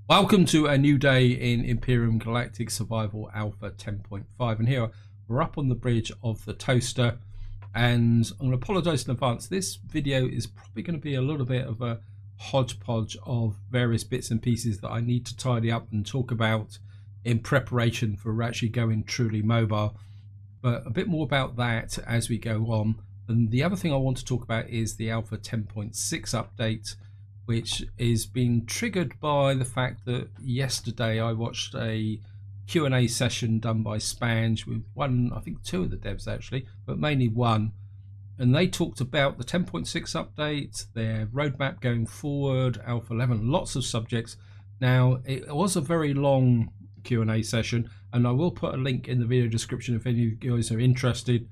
Welcome to a new day in Empyrion Galactic Survival Alpha 10.5, and here we're up on the bridge of the toaster, and I'm going to apologise in advance. This video is probably going to be a little bit of a hodgepodge of various bits and pieces that I need to tidy up and talk about in preparation for actually going truly mobile, but a bit more about that as we go on. And the other thing I want to talk about is the Alpha 10.6 update, which is being triggered by the fact that yesterday I watched a Q&A session done by Spanj with I think two of the devs actually, but mainly one, and they talked about the 10.6 update, their roadmap going forward, Alpha 11, lots of subjects. Now, it was a very long Q&A session, and I will put a link in the video description if any of you guys are interested.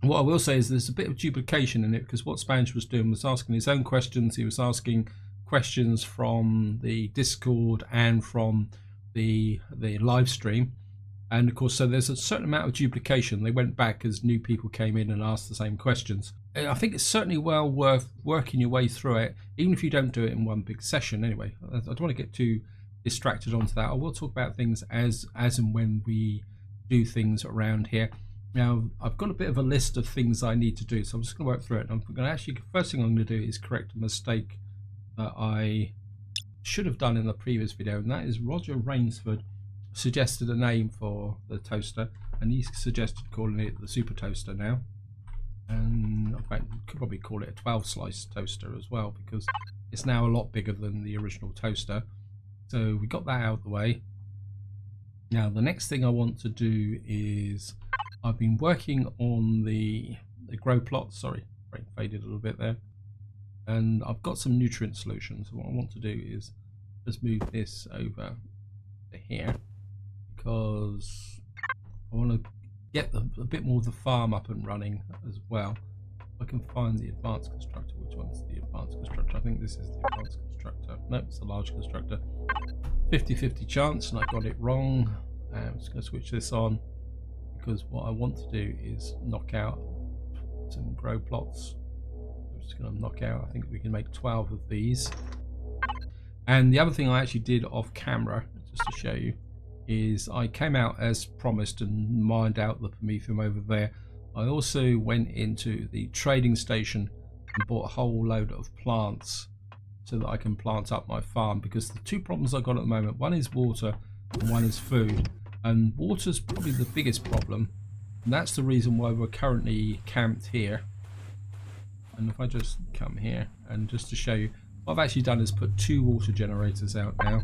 What I will say is there's a bit of duplication in it, because what Spanj was doing was asking his own questions. He was asking questions from the Discord and from the live stream, and of course, so there's a certain amount of duplication. They went back as new people came in and asked the same questions. I think it's certainly well worth working your way through it, even if you don't do it in one big session. Anyway, I don't want to get too distracted onto that. I will talk about things as and when we do things around here. Now, I've got a bit of a list of things I need to do, so I'm just going to work through it. I'm going to actually, first thing I'm going to do is correct a mistake that I should have done in the previous video, and that is Roger Rainsford suggested a name for the toaster, and he suggested calling it the Super Toaster now. And in fact, you could probably call it a 12 slice toaster as well, because it's now a lot bigger than the original toaster. So we got that out of the way. Now, the next thing I want to do is, I've been working on the grow plot. Sorry, brain faded a little bit there. And I've got some nutrient solutions. What I want to do is just move this over to here, because I want to get a bit more of the farm up and running as well. I can find the advanced constructor. Which one's the advanced constructor? I think this is the advanced constructor. No, it's the large constructor. 50-50 chance, and I got it wrong. I'm just going to switch this on, because what I want to do is knock out some grow plots. I'm just going to knock out, I think we can make 12 of these. And the other thing I actually did off camera, just to show you, is I came out as promised and mined out the Promethium over there. I also went into the trading station and bought a whole load of plants so that I can plant up my farm, because the two problems I've got at the moment, one is water and one is food. And water's probably the biggest problem, and that's the reason why we're currently camped here. And if I just come here, and just to show you, what I've actually done is put 2 water generators out now.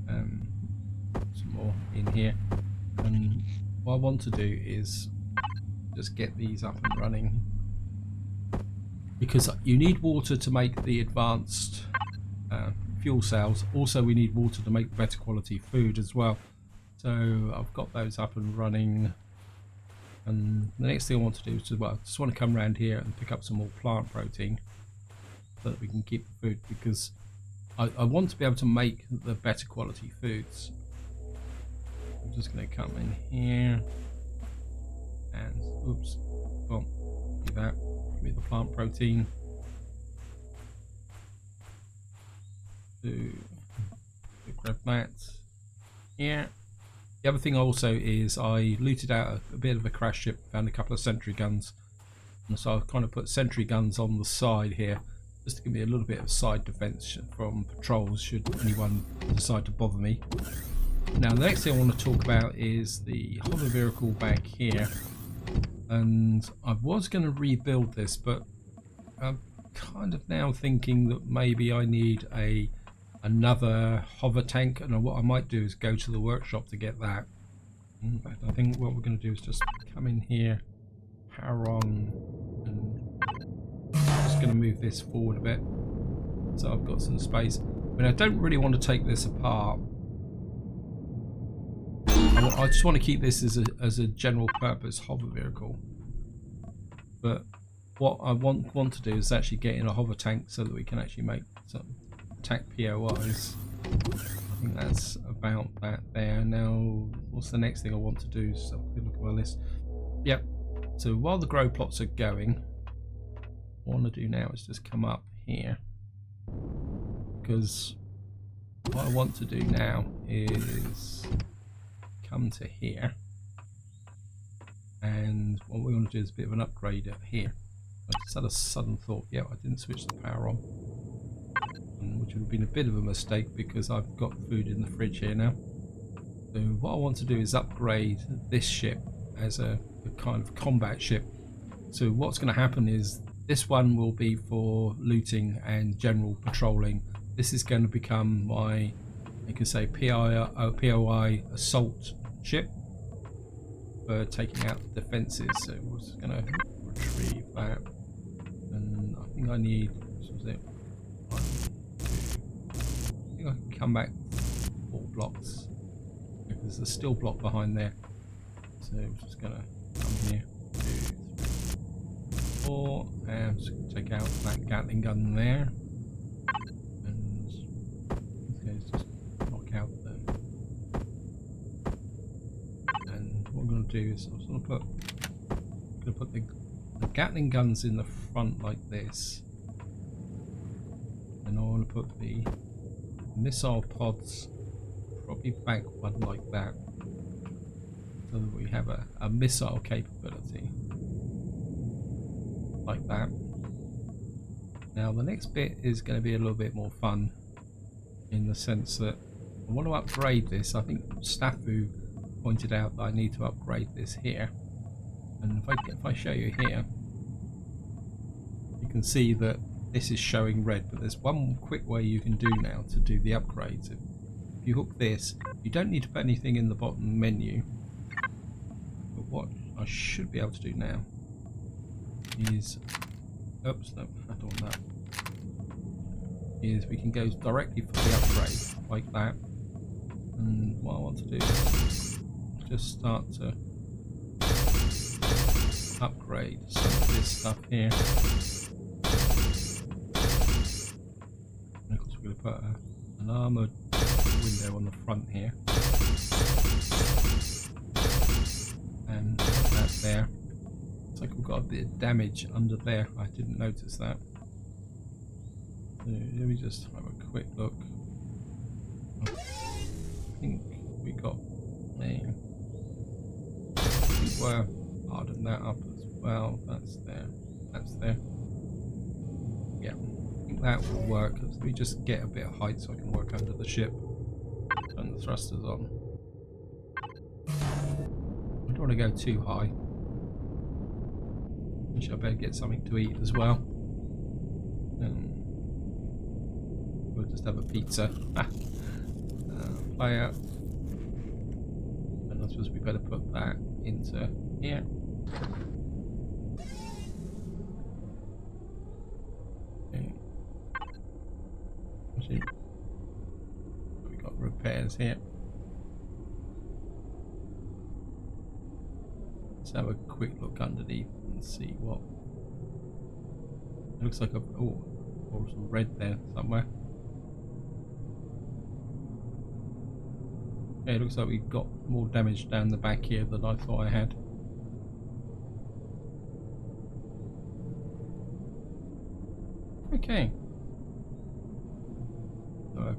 Some more in here. And what I want to do is just get these up and running, because you need water to make the advanced fuel cells. Also, we need water to make better quality food as well. So I've got those up and running, and the next thing I want to do is just want to come around here and pick up some more plant protein so that we can keep the food, because I want to be able to make the better quality foods. I'm just going to come in here and oops, well, do that. Give me the plant protein. To grab that here. The other thing also is I looted out a bit of a crash ship, found a couple of sentry guns, and so I've kind of put sentry guns on the side here just to give me a little bit of side defense from patrols should anyone decide to bother me. Now, the next thing I want to talk about is the hover vehicle back here, and I was going to rebuild this, but I'm kind of now thinking that maybe I need another hover tank, and what I might do is go to the workshop to get that. In fact, I think what we're going to do is just come in here, power on, and I'm just going to move this forward a bit so I've got some space. I mean, I don't really want to take this apart. I just want to keep this as a general purpose hover vehicle, but what I want to do is actually get in a hover tank so that we can actually make some attack POIs. I think that's about that there. Now, what's the next thing I want to do? So look at my list. Yep. So while the grow plots are going, what I want to do now is just come up here, because what I want to do now is come to here, and what we want to do is a bit of an upgrade at here. I just had a sudden thought, yeah, I didn't switch the power on, which would have been a bit of a mistake because I've got food in the fridge here now. So what I want to do is upgrade this ship as a kind of combat ship. So what's going to happen is this one will be for looting and general patrolling. This is going to become my, you can say, POI assault ship for taking out defences. So we're just going to retrieve that, and I think I need, what was it? 1, 2. I think I can come back 4 blocks because there's a steel block behind there. So I'm just going to come here, 2, 3, 4, and I'm just going to take out that Gatling gun there, and let's just knock out the. And what I'm going to do is I'm going to put the Gatling guns in the front like this, and I want to put the missile pods probably back one like that, so that we have a missile capability like that. Now the next bit is going to be a little bit more fun, in the sense that I want to upgrade this. I think Staffu pointed out that I need to upgrade this here, and if I show you here, you can see that this is showing red, but there's one quick way you can do now to do the upgrades. If you hook this, you don't need to put anything in the bottom menu, but what I should be able to do now is, oops, no, I don't want that, is we can go directly for the upgrade like that. And what I want to do is just start to upgrade some of this stuff here. And of course we're going to put an armoured window on the front here, and put that there. Looks like we've got a bit of damage under there. I didn't notice that. So let me just have a quick look. I think we got a. I think we're harden that up as well. That's there. That's there. Yeah, I think that will work. Let me just get a bit of height so I can work under the ship. Turn the thrusters on. I don't want to go too high. I better get something to eat as well. We'll just have a pizza. Fire. And I suppose we better put that into here. Okay. Actually, we got repairs here. Let's have a quick look underneath and see what. It looks like a or some red there somewhere. Okay, it looks like we've got more damage down the back here than I thought I had. Okay. So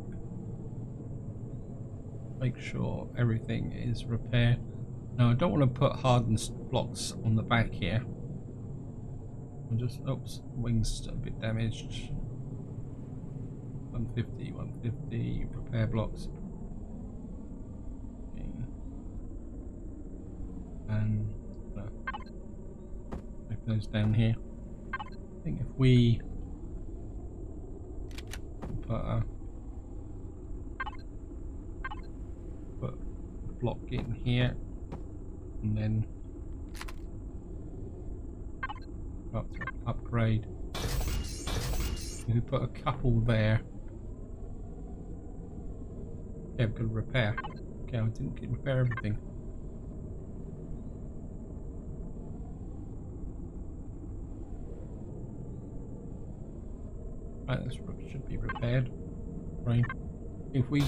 make sure everything is repaired. Now I don't want to put hardened blocks on the back here. I'm just, oops, wings a bit damaged. 150, 150, repair blocks. Okay. And make those down here. I think if we put a block in here, and then up to upgrade. If we put a couple there, yeah, we could repair. Okay, I didn't get repair everything. Right, this should be repaired. Right. If we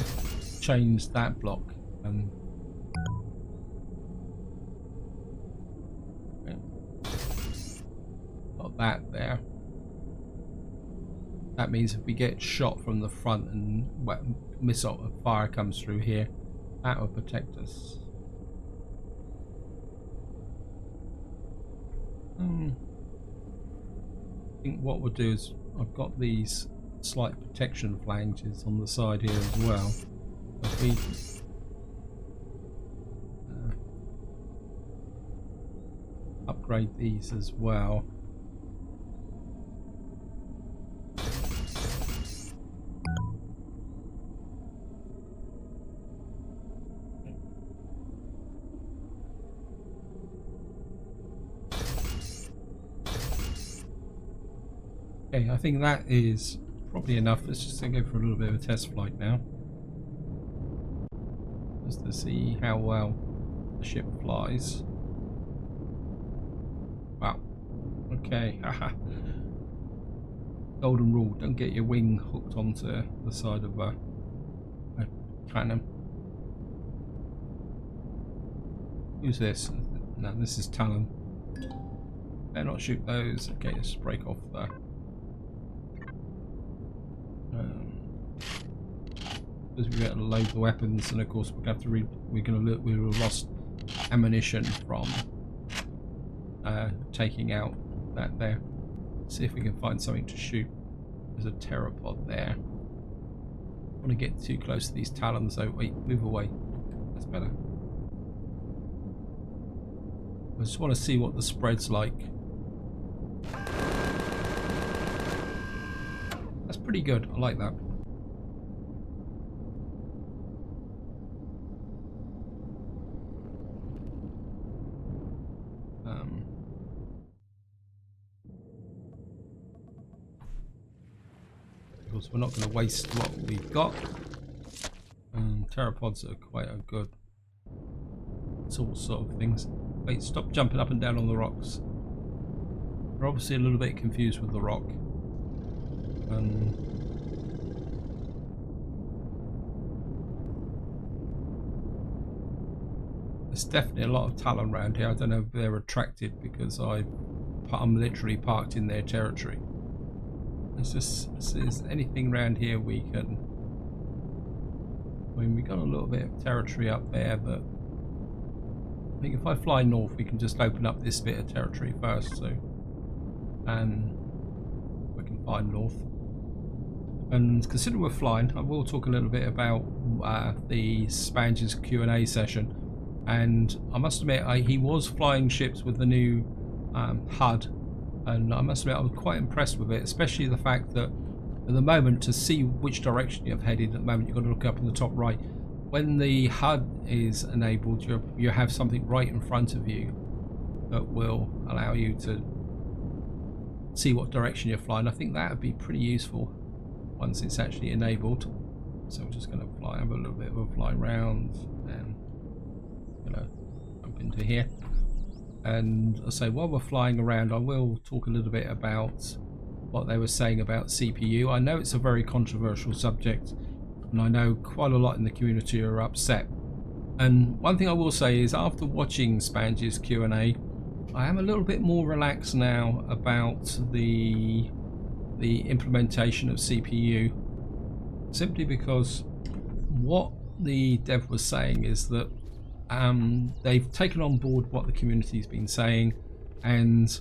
change that block and that there, that means if we get shot from the front and missile of fire comes through here, that will protect us. I think what we'll do is I've got these slight protection flanges on the side here as well. If we upgrade these as well. Okay, I think that is probably enough. Let's just go for a little bit of a test flight now, just to see how well the ship flies. Wow. Okay. Haha. Golden rule: don't get your wing hooked onto the side of a cannon. Who's this? No, this is Talon. Better not shoot those. Okay, let's break off the. Because we're going to load the weapons, and of course we're going to have to we will have lost ammunition from taking out that there. See if we can find something to shoot. There's a pteropod there. I want to get too close to these Talons though. Wait, move away. That's better. I just want to see what the spread's like. That's pretty good. I like that. Of course, we're not going to waste what we've got. Pteropods are quite a good sort of things. Wait, stop jumping up and down on the rocks. We're obviously a little bit confused with the rock. There's definitely a lot of Talon around here. I don't know if they're attracted because I'm literally parked in their territory. It's just, is anything around here we can... I mean, we got a little bit of territory up there, but I think if I fly north, we can just open up this bit of territory first, so we can fly north. And considering we're flying, I will talk a little bit about the Spanj's Q&A session. And I must admit, he was flying ships with the new HUD, and I must admit I was quite impressed with it, especially the fact that at the moment, to see which direction you've headed, at the moment you've got to look up in the top right. When the HUD is enabled, you have something right in front of you that will allow you to see what direction you're flying. I think that would be pretty useful once it's actually enabled. So we're just going to fly, have a little bit of a fly round, and jump into here. And I say, while we're flying around, I will talk a little bit about what they were saying about CPU. I know it's a very controversial subject, and I know quite a lot in the community are upset. And one thing I will say is, after watching Spanj's Q&A, I am a little bit more relaxed now about the implementation of CPU, simply because what the dev was saying is that they've taken on board what the community's been saying, and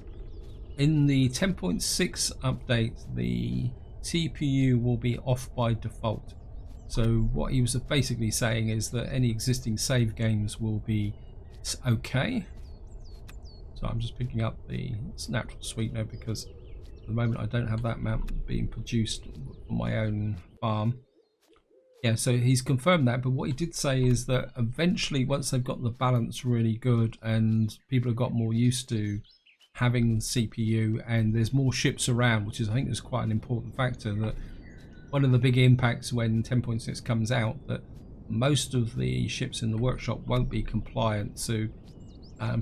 in the 10.6 update the CPU will be off by default. So what he was basically saying is that any existing save games will be okay. So I'm just picking up the natural sweetener because at the moment I don't have that map being produced on my own farm. Yeah, so he's confirmed that, but what he did say is that eventually, once they've got the balance really good and people have got more used to having CPU and there's more ships around, which is, I think, is quite an important factor, that one of the big impacts when 10.6 comes out, that most of the ships in the workshop won't be compliant, so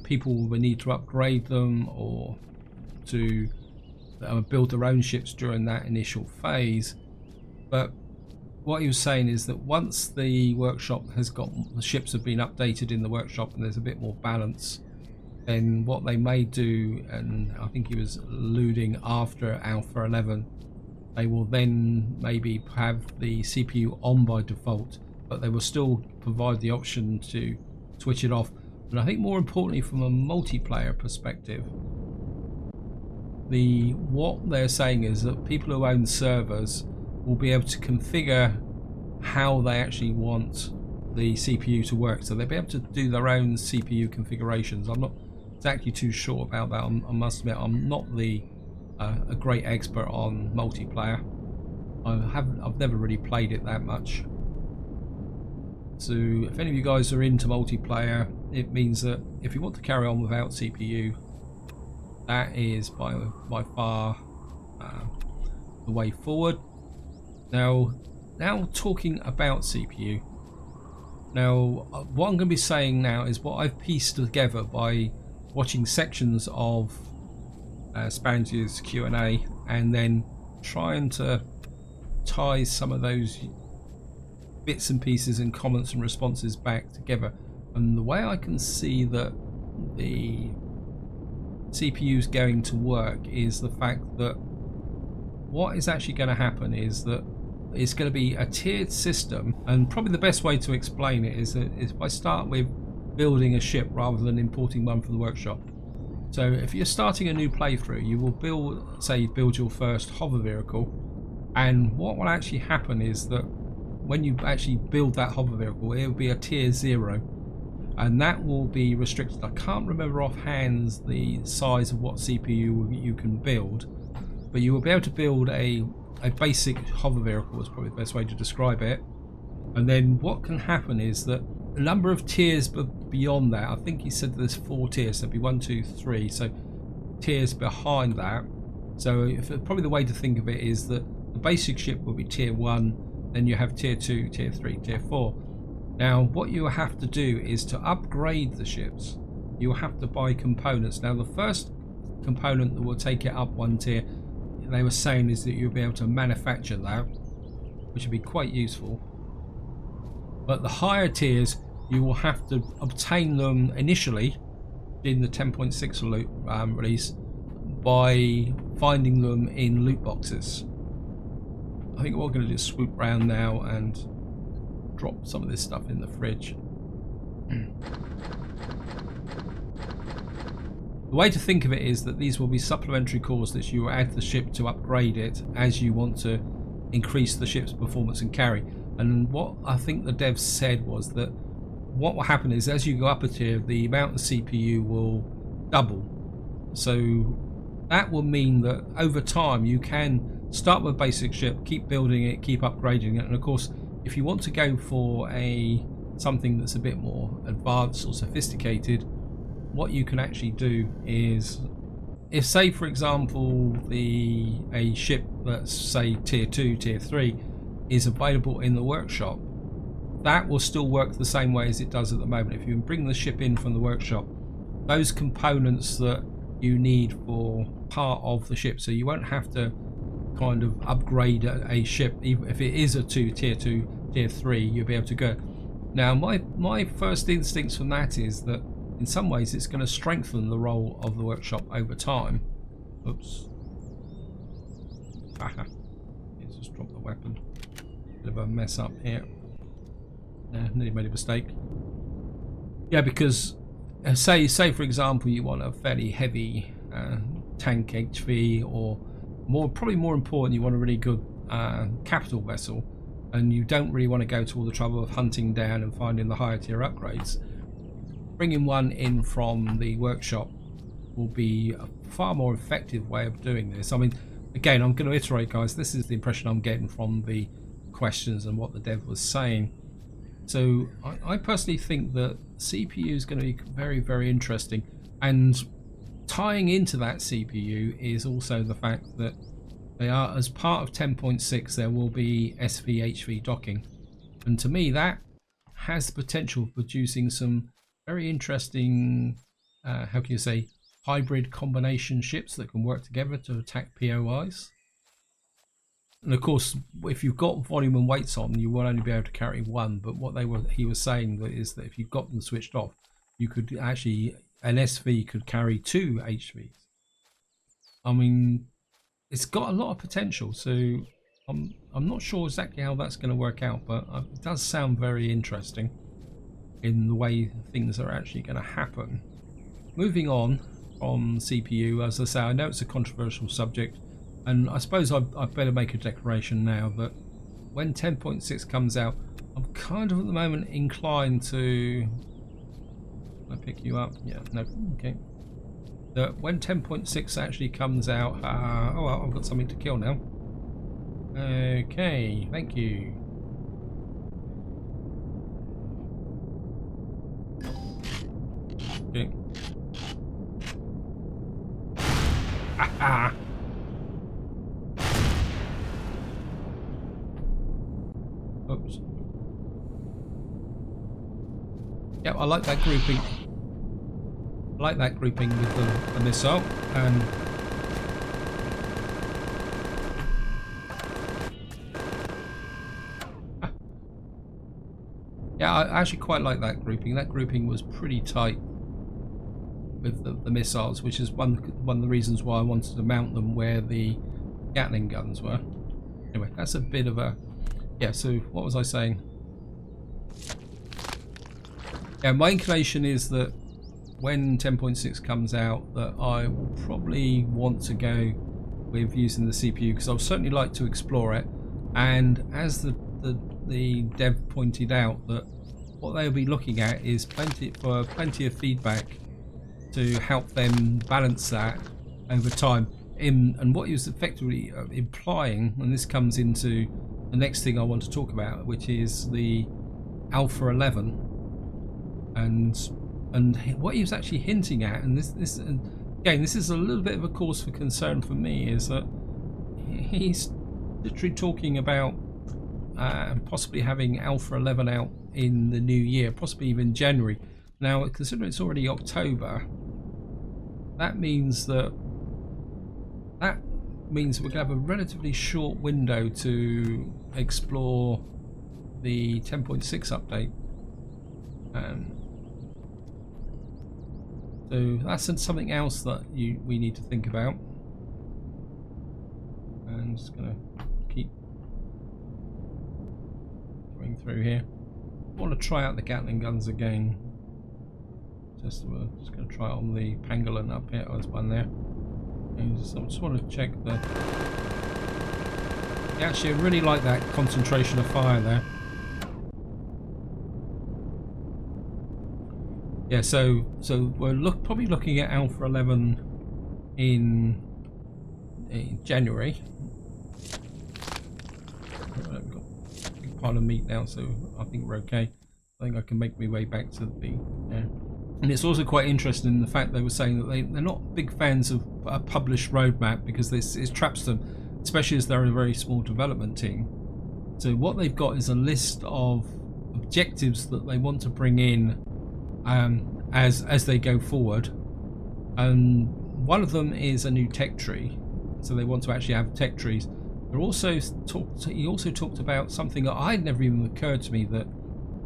people will need to upgrade them or to build their own ships during that initial phase. But what he was saying is that once the workshop has got, the ships have been updated in the workshop and there's a bit more balance, then what they may do, and I think he was alluding after Alpha 11, they will then maybe have the CPU on by default, but they will still provide the option to switch it off. And I think more importantly, from a multiplayer perspective, what they're saying is that people who own servers will be able to configure how they actually want the CPU to work, so they'll be able to do their own CPU configurations. I'm not exactly too sure about that. I must admit, I'm not a great expert on multiplayer. I've never really played it that much. So if any of you guys are into multiplayer, it means that if you want to carry on without CPU, that is by far the way forward. Now talking about CPU. Now, what I'm going to be saying now is what I've pieced together by watching sections of Spanj's Q&A and then trying to tie some of those bits and pieces and comments and responses back together. And the way I can see that the CPU is going to work is the fact that what is actually going to happen is that it's going to be a tiered system, and probably the best way to explain it is if I start with building a ship rather than importing one from the workshop. So if you're starting a new playthrough, you will build your first hover vehicle, and what will actually happen is that when you actually build that hover vehicle, it will be a tier 0, and that will be restricted. I can't remember offhand the size of what CPU you can build, but you will be able to build a basic hover vehicle is probably the best way to describe it. And then what can happen is that a number of tiers beyond that, I think he said there's 4 tiers, so there'd be 1, 2, 3, so tiers behind that. So probably the way to think of it is that the basic ship will be tier 1, then you have tier 2, tier 3, tier 4. Now what you have to do is to upgrade the ships, you have to buy components. Now the first component that will take it up 1 tier, they were saying, is that you'll be able to manufacture that, which would be quite useful. But the higher tiers, you will have to obtain them initially in the 10.6 release by finding them in loot boxes. I think what we're going to do is swoop around now and drop some of this stuff in the fridge. The way to think of it is that these will be supplementary cores that you add to the ship to upgrade it as you want to increase the ship's performance and carry. And what I think the devs said was that what will happen is as you go up a tier, the amount of CPU will double. So that will mean that over time you can start with a basic ship, keep building it, keep upgrading it, and of course if you want to go for something that's a bit more advanced or sophisticated, what you can actually do is, if say for example a ship that's say tier 2, tier 3 is available in the workshop, that will still work the same way as it does at the moment. If you bring the ship in from the workshop, those components that you need for part of the ship, so you won't have to kind of upgrade a ship, even if it is a tier 2, tier 3, you'll be able to go. Now my first instincts from that is that in some ways it's going to strengthen the role of the workshop over time. Oops. Haha. Let's just drop the weapon. Bit of a mess up here. Nearly made a mistake. Yeah, because say for example you want a fairly heavy tank HV, or probably more important, you want a really good capital vessel, and you don't really want to go to all the trouble of hunting down and finding the higher tier upgrades. Bringing one in from the workshop will be a far more effective way of doing this. I mean, again, I'm going to iterate, guys, this is the impression I'm getting from the questions and what the dev was saying. So I personally think that CPU is going to be very, very interesting, and tying into that CPU is also the fact that they are, as part of 10.6, there will be SV-HV docking, and to me that has the potential of producing some very interesting, how can you say, hybrid combination ships that can work together to attack POIs. And of course, if you've got volume and weights on, you will only be able to carry one. But what he was saying is that if you've got them switched off, you could actually, an SV could carry 2 HVs. I mean, it's got a lot of potential. So I'm not sure exactly how that's going to work out, but it does sound very interesting in the way things are actually going to happen. Moving on from CPU, as I say, I know it's a controversial subject, and I suppose I better make a declaration now that when 10.6 comes out, I'm kind of at the moment inclined to... Can I pick you up? Yeah, no, okay. That when 10.6 actually comes out, oh well, I've got something to kill now. Okay, thank you. Okay. Ah! Oops. Yeah, I like that grouping. I like that grouping with the missile. And yeah, I actually quite like that grouping. That grouping was pretty tight with the missiles, which is one of the reasons why I wanted to mount them where the Gatling guns were. Anyway, that's a bit of a... Yeah, so what was I saying? Yeah, my inclination is that when 10.6 comes out, that I will probably want to go with using the CPU, because I'll certainly like to explore it. And as the dev pointed out, that what they'll be looking at is plenty of feedback to help them balance that over time. And what he was effectively implying, and this comes into the next thing I want to talk about, which is the Alpha 11, and what he was actually hinting at, and this again, this is a little bit of a cause for concern for me, is that he's literally talking about possibly having Alpha 11 out in the new year, possibly even January. Now, considering it's already October, that means we're going to have a relatively short window to explore the 10.6 update. So that's something else that we need to think about. And I'm just going to keep going through here. I want to try out the Gatling guns again. We're just going to try it on the Pangolin up here. Oh, there's one there. And I just want to check the... Yeah, actually, I really like that concentration of fire there. Yeah, so we're probably looking at Alpha 11 in January. We've got a big pile of meat now, so I think we're okay. I think I can make my way back to the... Yeah. And it's also quite interesting in the fact they were saying that they're not big fans of a published roadmap, because it traps them, especially as they're a very small development team. So what they've got is a list of objectives that they want to bring in as they go forward. One of them is a new tech tree, so they want to actually have tech trees. He also talked about something that I'd never even occurred to me that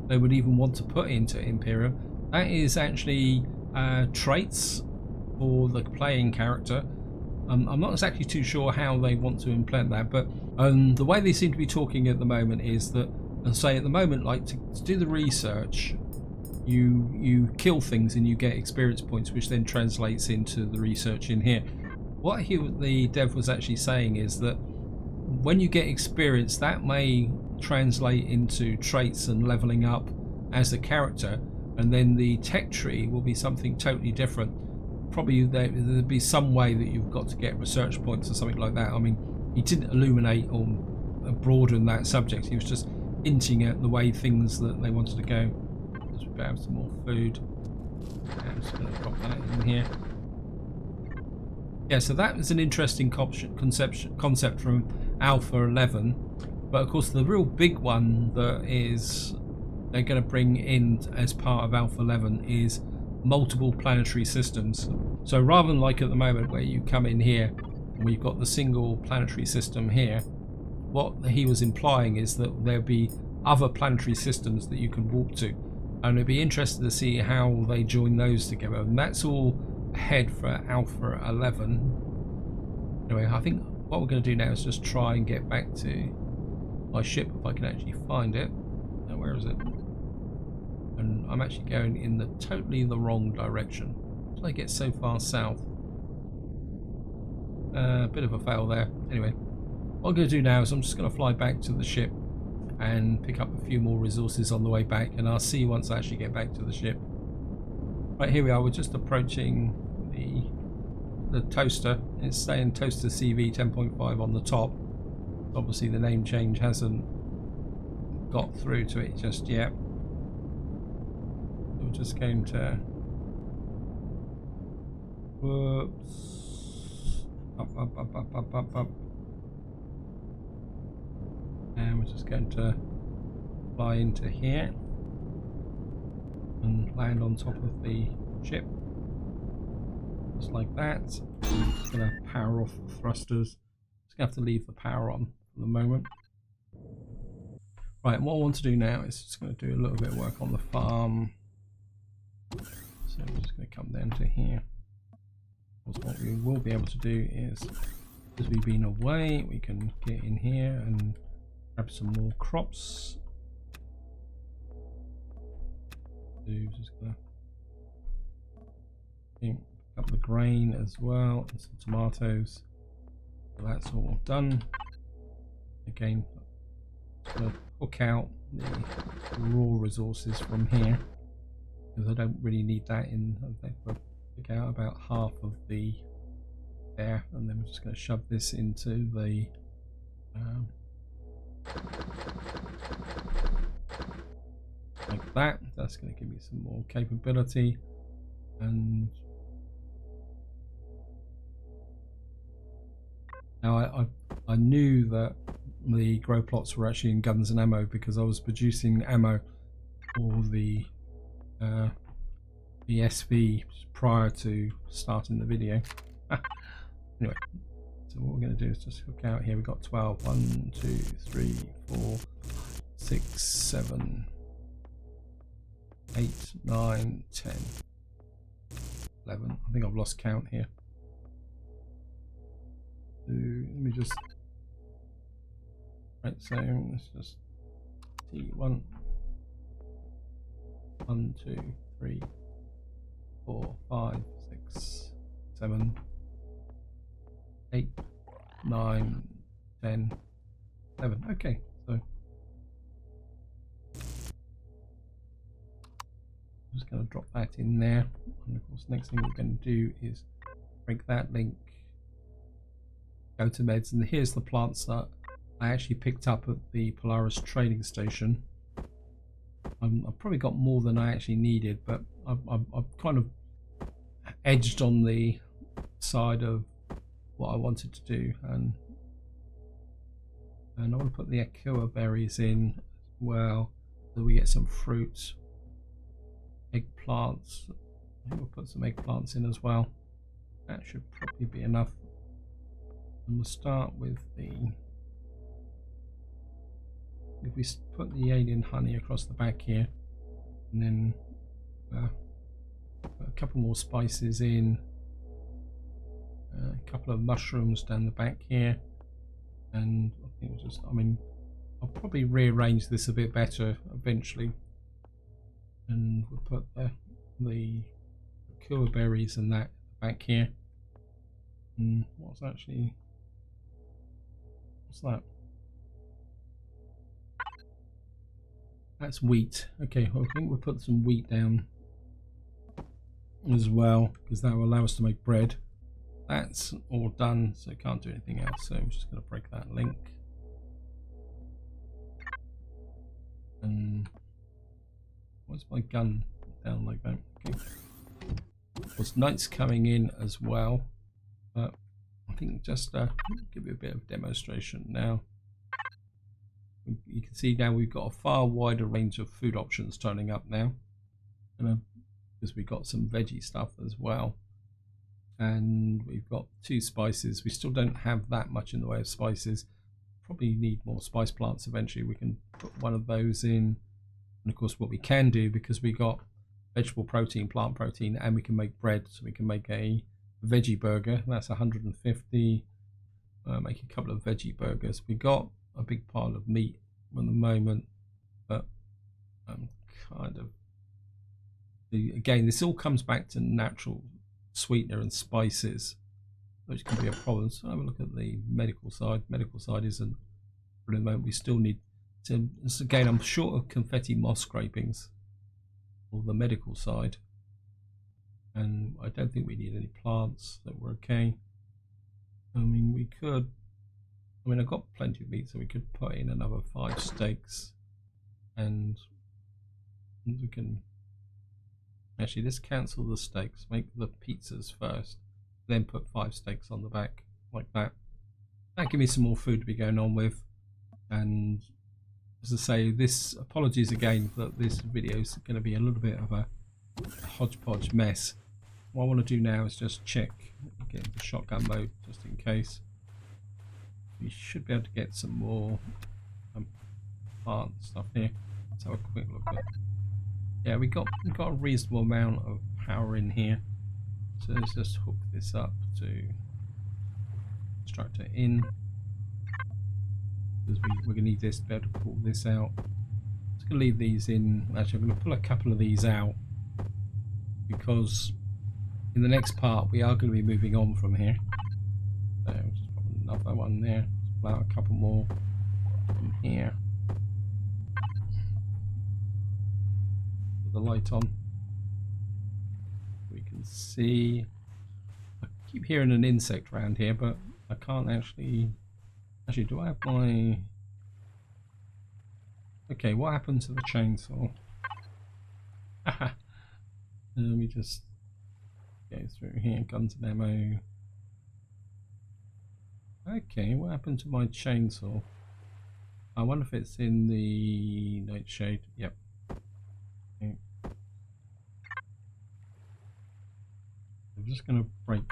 they would even want to put into Empyrion. That is actually traits for the playing character. I'm not exactly too sure how they want to implement that, but the way they seem to be talking at the moment is that, say at the moment, like to do the research, you kill things and you get experience points, which then translates into the research in here. What the dev was actually saying is that when you get experience, that may translate into traits and leveling up as a character, and then the tech tree will be something totally different. Probably there'd be some way that you've got to get research points or something like that. I mean, he didn't illuminate or broaden that subject. He was just hinting at the way things that they wanted to go. Let's grab some more food. I'm just going to drop that in here. Yeah, so that was an interesting concept from Alpha 11. But of course, the real big one that is they're going to bring in as part of Alpha 11 is multiple planetary systems. So rather than like at the moment where you come in here and we've got the single planetary system here, what he was implying is that there'll be other planetary systems that you can walk to, and it'd be interesting to see how they join those together. And that's all ahead for Alpha 11. Anyway, I think what we're going to do now is just try and get back to my ship if I can actually find it. Now, where is it? And I'm actually going in the totally the wrong direction. How did I get so far south? A bit of a fail there. Anyway, what I'm going to do now is I'm just going to fly back to the ship and pick up a few more resources on the way back, and I'll see you once I actually get back to the ship. Right, here we are. We're just approaching the toaster. It's saying toaster CV 10.5 on the top. Obviously the name change hasn't got through to it just yet. We're just going to whoops, up, and we're just going to fly into here and land on top of the ship, just like that. I'm just going to power off the thrusters. Just going to have to leave the power on for the moment. Right, and what I want to do now is just going to do a little bit of work on the farm. So I'm just going to come down to here. What we will be able to do is, as we've been away, we can get in here and grab some more crops. So just going to pick up the grain as well, and some tomatoes. So that's all done. Again, just going to hook out the raw resources from here, because I don't really need that in. I think we'll pick out about half of the there, and then we're just going to shove this into the like that. That's going to give me some more capability. And now I knew that the grow plots were actually in guns and ammo, because I was producing ammo for the SV prior to starting the video. Anyway, so what we're going to do is just hook out here. We've got 12. 1, 2, 3, 4, 6, 7, 8, 9, 10, 11. I think I've lost count here. So let me just. Right, so let's just see. 1, 2, 3, 4, 5, 6, 7, 8, 9, 10, 11. Okay, so I'm just going to drop that in there. And of course, next thing we're going to do is break that link, go to meds, and here's the plants that I actually picked up at the Polaris training station. I've probably got more than I actually needed, but I've kind of edged on the side of what I wanted to do, and I want to put the Akua berries in as well, so we get some fruits, eggplants. I think we'll put some eggplants in as well. That should probably be enough. And we'll start with the. If we put the alien honey across the back here, and then put a couple more spices in, a couple of mushrooms down the back here, and I think we'll just, I mean, I'll probably rearrange this a bit better eventually, and we'll put the Akua berries and that back here. And what's that? That's wheat. Okay, well, I think we'll put some wheat down as well, because that will allow us to make bread. That's all done, so I can't do anything else, so I'm just going to break that link. And what's my gun down like that? Okay. Well, night's coming in as well, but I think just give you a bit of demonstration now. You can see now we've got a far wider range of food options turning up now, and because we've got some veggie stuff as well, and we've got 2 spices. We still don't have that much in the way of spices. Probably need more spice plants eventually. We can put one of those in, and of course what we can do, because we got vegetable protein, plant protein, and we can make bread, so we can make a veggie burger. That's 150. make a couple of veggie burgers. We got a big pile of meat at the moment, but I'm kind of, again, this all comes back to natural sweetener and spices, which can be a problem. So have a look at the medical side. Medical side isn't, for the moment we still need to, again, I'm short of confetti moss scrapings for the medical side, and I don't think we need any plants, so we're okay. I mean, we could, I mean, I've got plenty of meat, so we could put in another 5 steaks, and we can actually, let's cancel the steaks, make the pizzas first, then put 5 steaks on the back like that. That give me some more food to be going on with. And as I say, this, apologies again that this video is going to be a little bit of a hodgepodge mess. What I want to do now is just check, get into shotgun mode just in case. We should be able to get some more plant stuff here. Let's have a quick look at. Yeah, we got a reasonable amount of power in here. So let's just hook this up to extractor in, because we're going to need this to be able to pull this out. I'm just going to leave these in. Actually, I'm going to pull a couple of these out because in the next part we are going to be moving on from here. So we'll just put another one there. Just pull out a couple more from here. Put the light on. We can see. I keep hearing an insect around here, but I can't actually. Actually, do I have my? Okay, what happened to the chainsaw? Let me just go through here. Guns and ammo. Okay, what happened to my chainsaw? I wonder if it's in the nightshade. Yep. Okay. I'm just going to break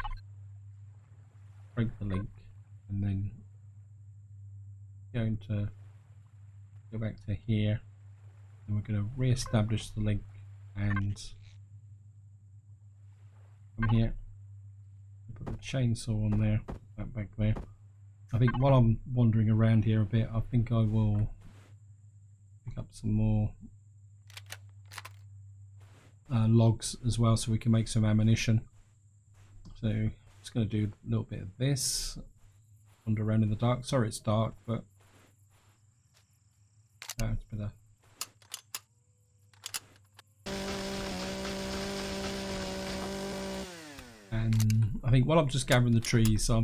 the link, and then going to go back to here, and we're going to re-establish the link, and from here put the chainsaw on there, that back there. I think while I'm wandering around here a bit, I think I will pick up some more logs as well, so we can make some ammunition. So I'm just going to do a little bit of this, wander around in the dark. Sorry it's dark, but it's better. And I think while I'm just gathering the trees, I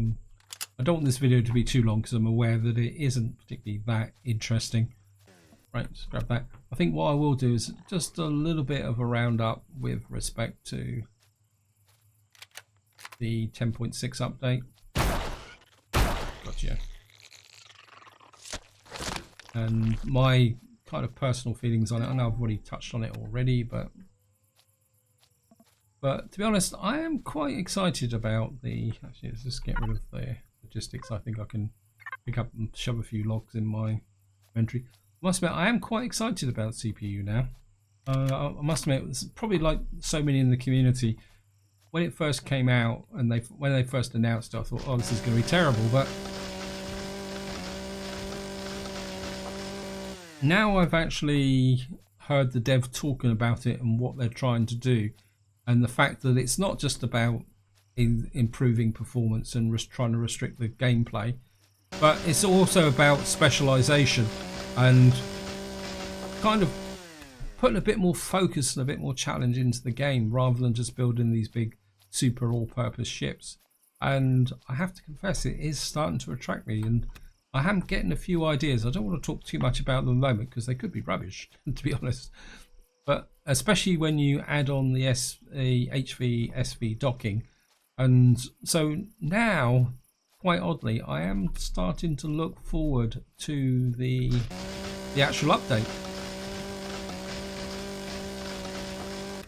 don't want this video to be too long because I'm aware that it isn't particularly that interesting. Right, just grab that. I think what I will do is just a little bit of a roundup with respect to the 10.6 update. Gotcha. And my kind of personal feelings on it. I know I've already touched on it already, but to be honest, I am quite excited about the. Actually, let's just get rid of the logistics. I think I can pick up and shove a few logs in my inventory. I must admit, I am quite excited about CPU now. I must admit, it's probably like so many in the community. When it first came out and when they first announced it, I thought, oh, this is going to be terrible. But now I've actually heard the dev talking about it and what they're trying to do, and the fact that it's not just about improving performance and trying to restrict the gameplay, but it's also about specialization and kind of putting a bit more focus and a bit more challenge into the game rather than just building these big super all-purpose ships. And I have to confess, it is starting to attract me, and I am getting a few ideas. I don't want to talk too much about them at the moment because they could be rubbish, to be honest. But especially when you add on the HV SV docking. And so now, quite oddly, I am starting to look forward to the actual update.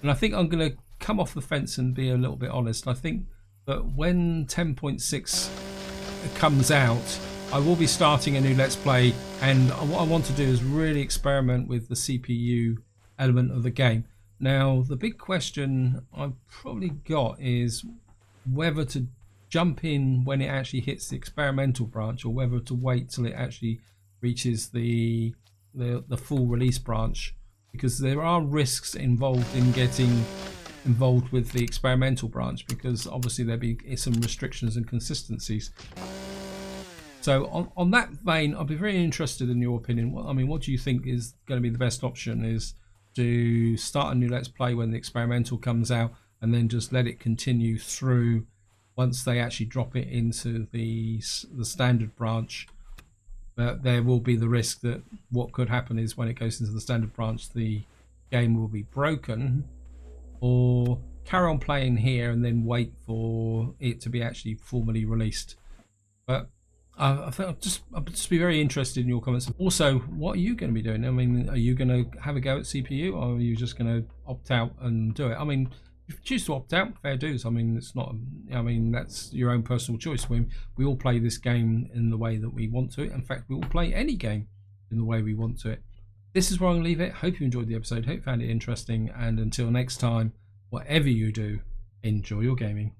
And I think I'm going to come off the fence and be a little bit honest. I think that when 10.6 comes out, I will be starting a new Let's Play, and what I want to do is really experiment with the CPU element of the game. Now, the big question I've probably got is whether to jump in when it actually hits the experimental branch, or whether to wait till it actually reaches the full release branch, because there are risks involved in getting involved with the experimental branch, because obviously there'll be some restrictions and consistencies. So on that vein, I'd be very interested in your opinion. What do you think is going to be the best option? Is to start a new Let's Play when the experimental comes out, and then just let it continue through once they actually drop it into the standard branch? But there will be the risk that what could happen is when it goes into the standard branch, the game will be broken. Or carry on playing here and then wait for it to be actually formally released. But I think I'll just be very interested in your comments. Also, what are you going to be doing? Are you going to have a go at CPU, or are you just going to opt out and do it? If you choose to opt out, fair dues. It's not. That's your own personal choice. We all play this game in the way that we want to. In fact, we all play any game in the way we want to it. This is where I'm going to leave it. Hope you enjoyed the episode. Hope you found it interesting. And until next time, whatever you do, enjoy your gaming.